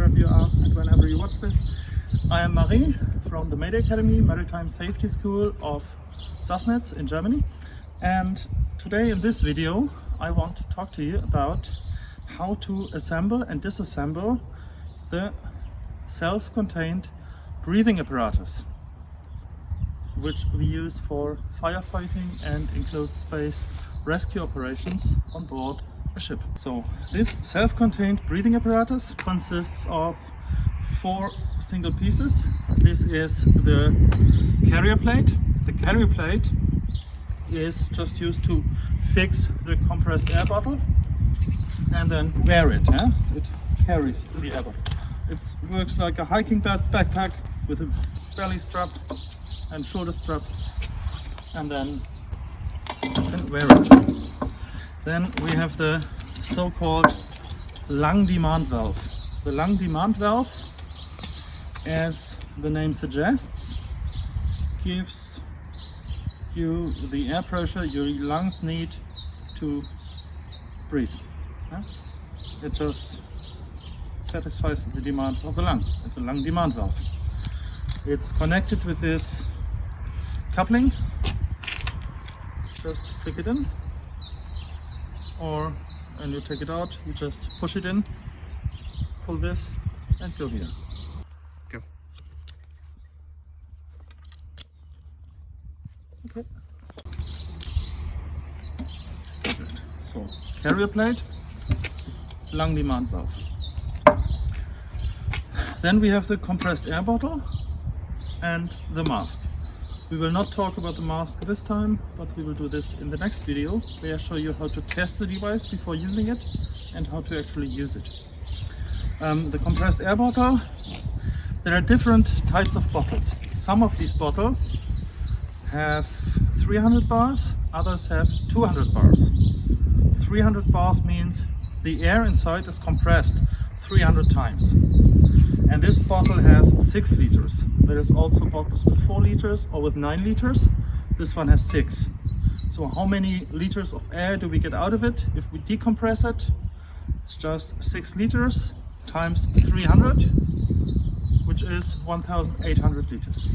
wherever you are and whenever you watch this. I am Marie from the Mayday Academy, Maritime Safety School of Sassnitz in Germany. And today in this video I want to talk to you about how to assemble and disassemble the self-contained breathing apparatus, which we use for firefighting and enclosed space rescue operations on board a ship. So this self-contained breathing apparatus consists of 4 single pieces. This is the carrier plate. The carrier plate is just used to fix the compressed air bottle and then wear it. It carries the air bottle. It works like a hiking backpack with a belly strap and shoulder strap, and then you can wear it. Then we have the so-called lung demand valve. The lung demand valve, as the name suggests, gives you the air pressure your lungs need to breathe. It just satisfies the demand of the lung. It's a lung demand valve. It's connected with this coupling. Just click it in, and you take it out, you just push it in, pull this and go here. Go. Okay. Good. So, carrier plate, lung demand valve. Then we have the compressed air bottle and the mask. We will not talk about the mask this time, but we will do this in the next video, where I show you how to test the device before using it and how to actually use it. The compressed air bottle, there are different types of bottles. Some of these bottles have 300 bars, others have 200 bars. 300 bars means the air inside is compressed 300 times. And this bottle has 6 liters. There is also bottles with 4 liters or with 9 liters. This one has 6. So how many liters of air do we get out of it if we decompress it? It's just 6 liters times 300, which is 1,800 liters.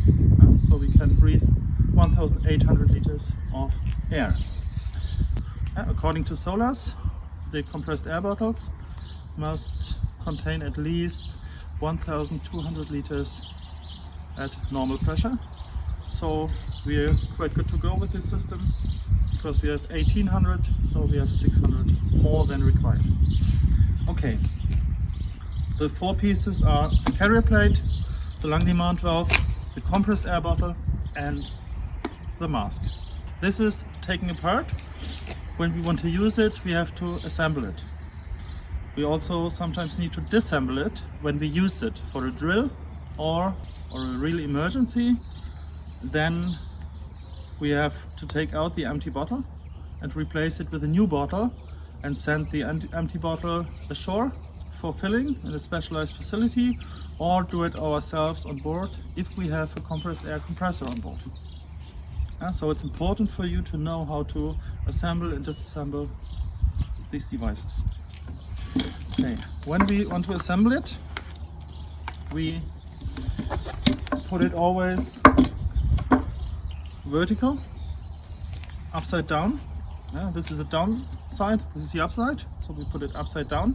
So we can breathe 1,800 liters of air. According to SOLAS, the compressed air bottles must contain at least 1,200 liters at normal pressure. So we're quite good to go with this system, because we have 1,800, so we have 600 more than required. Okay, the 4 pieces are the carrier plate, the lung demand valve, the compressed air bottle and the mask. This is taken apart. When we want to use it, we have to assemble it. We also sometimes need to disassemble it when we use it for a drill or a real emergency. Then we have to take out the empty bottle and replace it with a new bottle and send the empty bottle ashore for filling in a specialized facility, or do it ourselves on board if we have a compressed air compressor on board. So it's important for you to know how to assemble and disassemble these devices. Okay, when we want to assemble it, we put it always vertical, upside down. This is the down side, this is the upside, so we put it upside down.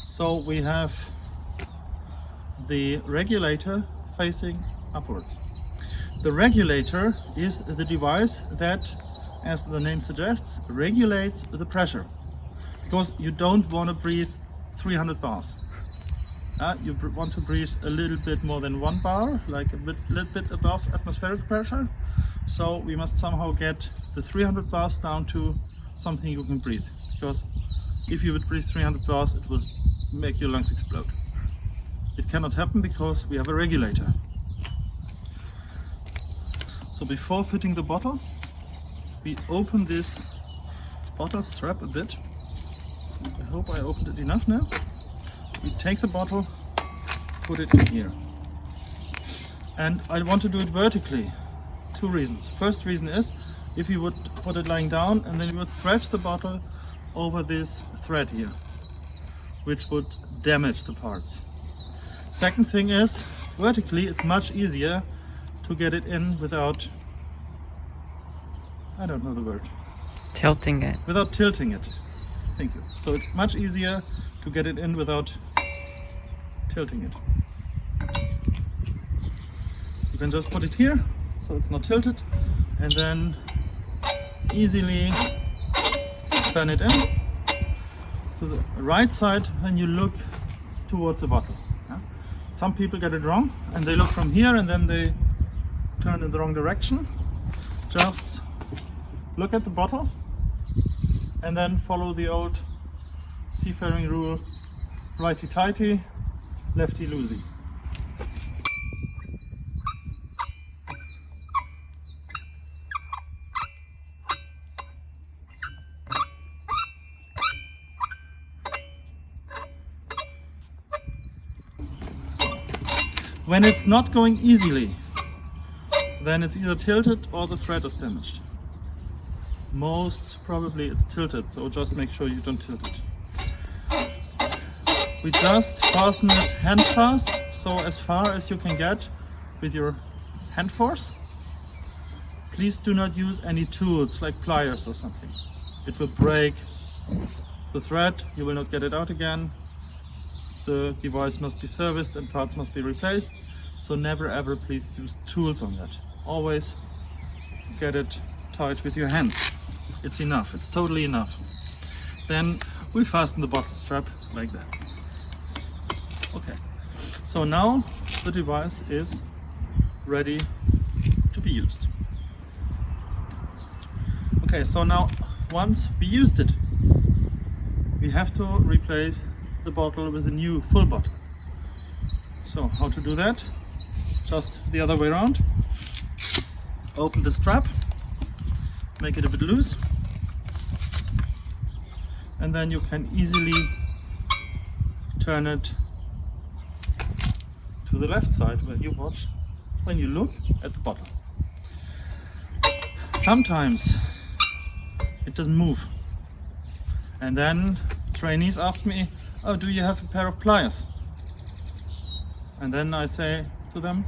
So we have the regulator facing upwards. The regulator is the device that, as the name suggests, regulates the pressure. Because you don't want to breathe 300 bars. You want to breathe a little bit more than 1 bar, like a little bit above atmospheric pressure. So we must somehow get the 300 bars down to something you can breathe. Because if you would breathe 300 bars, it will make your lungs explode. It cannot happen because we have a regulator. So before fitting the bottle, we open this bottle strap a bit. I hope I opened it enough now. We take the bottle, put it in here. And I want to do it vertically. 2 reasons. First reason is, if you would put it lying down and then you would scratch the bottle over this thread here, which would damage the parts. Second thing is, vertically it's much easier to get it in without, I don't know the word. Tilting it. Without tilting it. Thank you. So it's much easier to get it in without tilting it. You can just put it here, so it's not tilted, and then easily turn it in to the right side when you look towards the bottle. Yeah? Some people get it wrong and they look from here and then they turn in the wrong direction. Just look at the bottle and then follow the old seafaring rule, righty-tighty, lefty-loosey. When it's not going easily, then it's either tilted or the thread is damaged. Most probably it's tilted, so just make sure you don't tilt it. We just fasten it hand fast, so as far as you can get with your hand force. Please do not use any tools like pliers or something. It will break the thread, you will not get it out again. The device must be serviced and parts must be replaced, so never ever please use tools on that. Always get it tight with your hands. It's enough, it's totally enough. Then we fasten the bottle strap like that. Okay, so now the device is ready to be used. Okay, so now once we used it, we have to replace the bottle with a new full bottle. So how to do that? Just the other way around. Open the strap, make it a bit loose, and then you can easily turn it to the left side when you look at the bottle. Sometimes it doesn't move, and then trainees ask me, oh, do you have a pair of pliers? And then I say to them,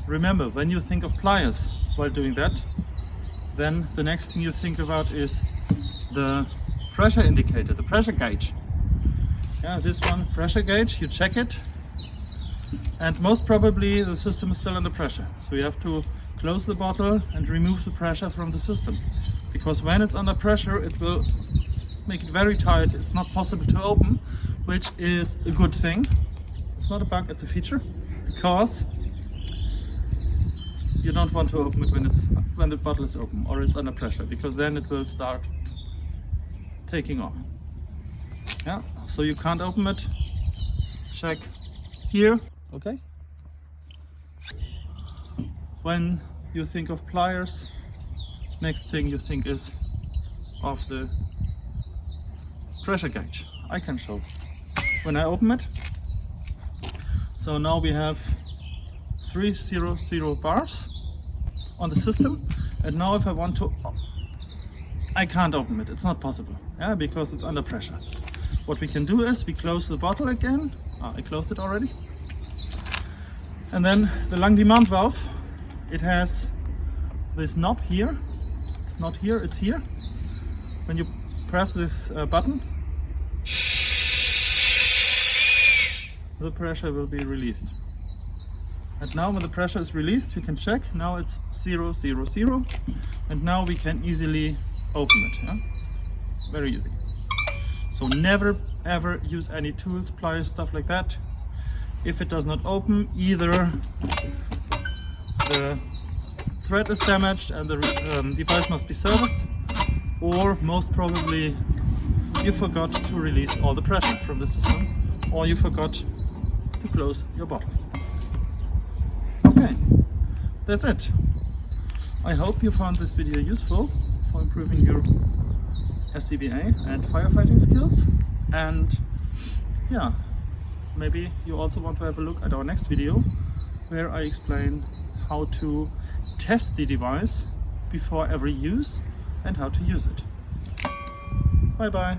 remember, when you think of pliers while doing that, then the next thing you think about is the pressure indicator, the pressure gauge. Yeah, this one, pressure gauge, you check it, and most probably the system is still under pressure. So you have to close the bottle and remove the pressure from the system, because when it's under pressure it will make it very tight. It's not possible to open, which is a good thing. It's not a bug, it's a feature, because you don't want to open it when the bottle is open or it's under pressure, because then it will start taking off. Yeah, so you can't open it. Check here. Okay. When you think of pliers, next thing you think is of the pressure gauge. I can show when I open it. So now we have 300 bars on the system, and now if I want to, I can't open it, it's not possible, yeah, because it's under pressure. What we can do is we close the bottle again. I closed it already. And then the lung demand valve, it has this knob here. It's not here, it's here. When you press this button, the pressure will be released. And now when the pressure is released, you can check. Now it's 0, 0, 0. And now we can easily open it. Yeah? Very easy. So never ever use any tools, pliers, stuff like that. If it does not open, either the thread is damaged and the device must be serviced, or most probably you forgot to release all the pressure from the system, or you forgot to close your bottle. Okay, that's it. I hope you found this video useful for improving your SCBA and firefighting skills, and yeah, maybe you also want to have a look at our next video where I explain how to test the device before every use and how to use it. Bye bye.